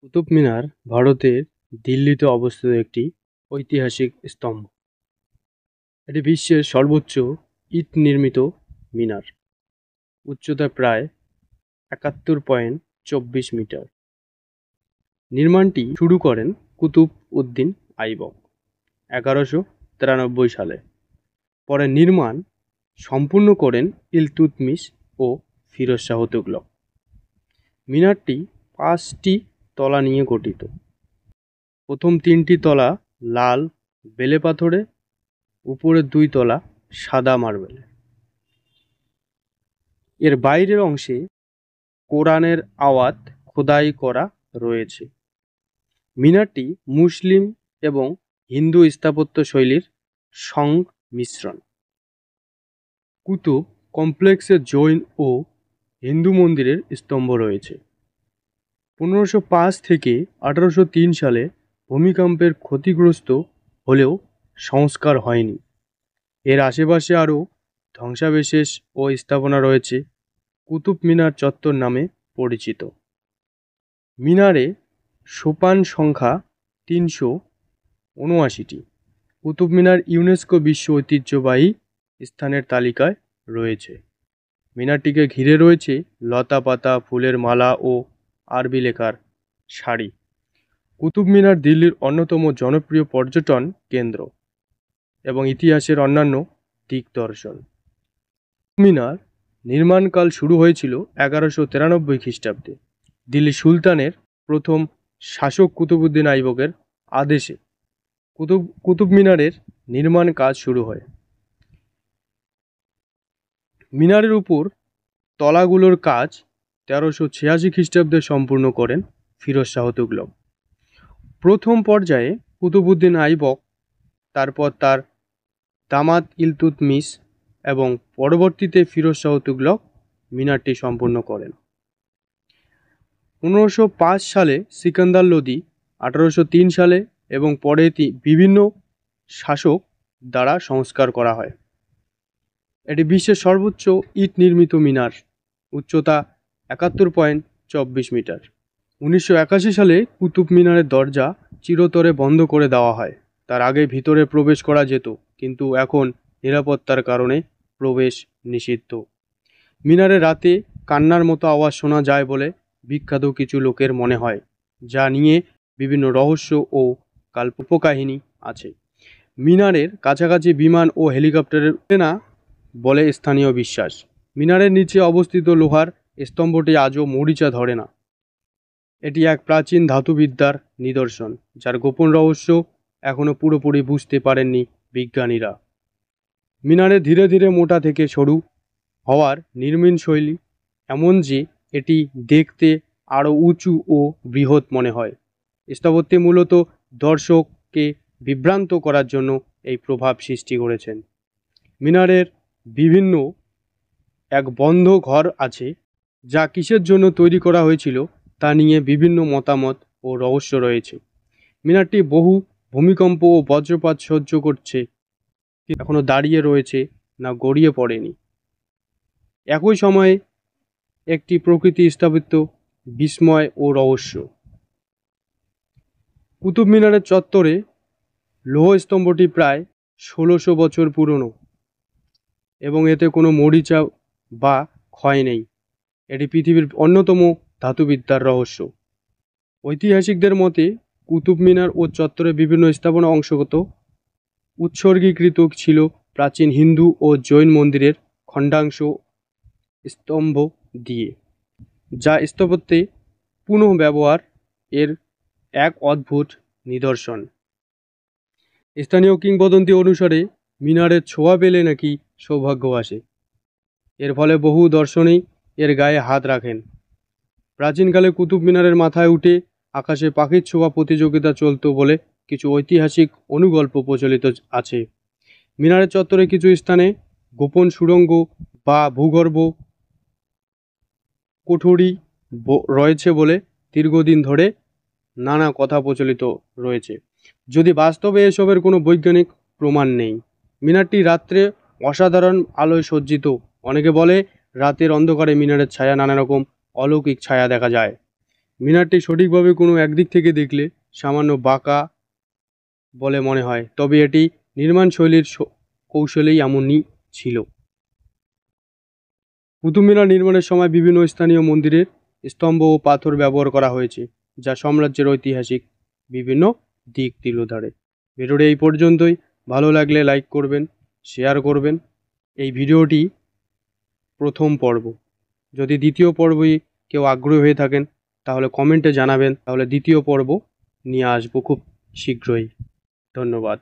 কুতুব মিনার ভারতের দিল্লিতে অবস্থিত একটি ঐতিহাসিক স্তম্ভ। এটি বিশ্বের সর্বোচ্চ ইট নির্মিত মিনার। উচ্চতা প্রায় ৭১.২৪ মিটার। নির্মাণটি শুরু করেন কুতুব উদ্দিন আইবক ১১৯৩ সালে। পরে নির্মাণ সম্পূর্ণ করেন ইলতুৎমিশ ও ফিরোজ শাহ তুগলক। মিনারটি ৫টি তলা নিয়ে গঠিত। প্রথম ৩টি তলা লাল বেলে পাথরে, উপরের ২ তলা সাদা মার্বেলে। এর বাইরের অংশে কোরআনের আয়াত খোদাই করা রয়েছে। মিনারটি মুসলিম এবং হিন্দু স্থাপত্য শৈলীর সংমিশ্রণ। কুতুব কমপ্লেক্সে জৈন ও হিন্দু মন্দিরের স্তম্ভ রয়েছে। ১৫০৫ থেকে ১৮০৩ সালে ভূমিকম্পের ক্ষতিগ্রস্ত হলেও সংস্কার হয়নি। এর আশেপাশে আরও ধ্বংসাবশেষ ও স্থাপনা রয়েছে, কুতুব মিনার চত্বর নামে পরিচিত। মিনারে সোপান সংখ্যা ৩৭৯টি। কুতুব মিনার ইউনেস্কো বিশ্ব ঐতিহ্যবাহী স্থানের তালিকায় রয়েছে। মিনারটিকে ঘিরে রয়েছে লতা পাতা, ফুলের মালা ও আরবি লেখার সারি। কুতুব মিনার দিল্লির অন্যতম জনপ্রিয় পর্যটন কেন্দ্র এবং ইতিহাসের অন্যান্য দিকদর্শন। মিনার নির্মাণকাল শুরু হয়েছিল ১১৯৩ খ্রিস্টাব্দে দিল্লি সুলতানের প্রথম শাসক কুতুবউদ্দিন আইবকের আদেশে কুতুব মিনারের নির্মাণ কাজ শুরু হয়। মিনারের উপর তলাগুলোর কাজ ১৩৮৬ খ্রিস্টাব্দে সম্পূর্ণ করেন ফিরোজ শাহ তুগলক। প্রথম পর্যায়ে কুতুবউদ্দিন আইবক, তারপর তার দামাত ইলতুৎমিশ এবং পরবর্তীতে ফিরোজ শাহ তুগলক মিনারটি সম্পূর্ণ করেন। ১৫০৫ সালে সিকান্দার লোদি, ১৮০৩ সালে এবং পরে বিভিন্ন শাসক দ্বারা সংস্কার করা হয়। এটি বিশ্বের সর্বোচ্চ ইট নির্মিত মিনার। উচ্চতা ৭১.২৪ মিটার। ১৯৮১ সালে কুতুব মিনারের দরজা চিরতরে বন্ধ করে দেওয়া হয়। তার আগে ভিতরে প্রবেশ করা যেত, কিন্তু এখন নিরাপত্তার কারণে প্রবেশ নিষিদ্ধ। মিনারে রাতে কান্নার মতো আওয়াজ শোনা যায় বলে বিখ্যাত কিছু লোকের মনে হয়, যা নিয়ে বিভিন্ন রহস্য ও কল্পকাহিনী আছে। মিনারের কাছাকাছি বিমান ও হেলিকপ্টারের ওঠে না বলে স্থানীয় বিশ্বাস। মিনারের নিচে অবস্থিত লোহার স্তম্ভটি আজও মরিচা ধরে না। এটি এক প্রাচীন ধাতুবিদ্যার নিদর্শন, যার গোপন রহস্য এখনও পুরোপুরি বুঝতে পারেননি বিজ্ঞানীরা। মিনারে ধীরে ধীরে মোটা থেকে সরু হওয়ার নির্মাণ শৈলী এমন যে এটি দেখতে আরও উঁচু ও বৃহৎ মনে হয়। স্থাপত্যে মূলত দর্শককে বিভ্রান্ত করার জন্য এই প্রভাব সৃষ্টি করেছেন। মিনারের বিভিন্ন এক বন্ধ ঘর আছে, যা কিসের জন্য তৈরি করা হয়েছিল তা নিয়ে বিভিন্ন মতামত ও রহস্য রয়েছে। মিনারটি বহু ভূমিকম্প ও বজ্রপাত সহ্য করছে, এখনো দাঁড়িয়ে রয়েছে, না গড়িয়ে পড়েনি। একই সময়ে একটি প্রকৃতি স্থাপিত বিস্ময় ও রহস্য। কুতুব মিনারের চত্বরে লৌহ স্তম্ভটি প্রায় ১৬০০ বছর পুরনো এবং এতে কোনো মরিচা বা ক্ষয় নেই। এটি পৃথিবীর অন্যতম ধাতুবিদ্যার রহস্য। ঐতিহাসিকদের মতে কুতুব মিনার ও চত্বরের বিভিন্ন স্থাপনা অংশগত উৎসর্গীকৃত ছিল প্রাচীন হিন্দু ও জৈন মন্দিরের খণ্ডাংশ স্তম্ভ দিয়ে, যা স্থাপত্যে পুনঃব্যবহার এর এক অদ্ভুত নিদর্শন। স্থানীয় কিংবদন্তি অনুসারে মিনারের ছোঁয়া পেলে নাকি সৌভাগ্য আসে। এর ফলে বহু দর্শনেই এর গায়ে হাত রাখেন। প্রাচীনকালে কুতুব মিনারের মাথায় উঠে আকাশে পাখির ছোঁয়া প্রতিযোগিতা চলত বলে কিছু ঐতিহাসিক অনুগল্প প্রচলিত আছে। মিনারের চত্বরে কিছু স্থানে গোপন সুড়ঙ্গ বা ভূগর্ভ কুঠুরি রয়েছে বলে দীর্ঘদিন ধরে নানা কথা প্রচলিত রয়েছে, যদি বাস্তবে এসবের কোনো বৈজ্ঞানিক প্রমাণ নেই। মিনারটি রাত্রে অসাধারণ আলোয় সজ্জিত। অনেকে বলে রাতের অন্ধকারে মিনারের ছায়া নানা রকম অলৌকিক ছায়া দেখা যায়। মিনারটি সঠিকভাবে কোনো একদিক থেকে দেখলে সামান্য বাঁকা বলে মনে হয়, তবে এটি নির্মাণ শৈলীর কৌশলেই এমনই ছিল। কুতুব মিনার নির্মাণের সময় বিভিন্ন স্থানীয় মন্দিরের স্তম্ভ ও পাথর ব্যবহার করা হয়েছে, যা সাম্রাজ্যের ঐতিহাসিক বিভিন্ন দিক তুলে ধরে। ভিডিওটি এই পর্যন্তই। ভালো লাগলে লাইক করবেন, শেয়ার করবেন। এই ভিডিওটি প্রথম পর্ব। যদি দ্বিতীয় পর্বে কেউ আগ্রহী হয়ে থাকেন তাহলে কমেন্টে জানাবেন, তাহলে দ্বিতীয় পর্ব নিয়ে আসবো খুব শীঘ্রই। ধন্যবাদ।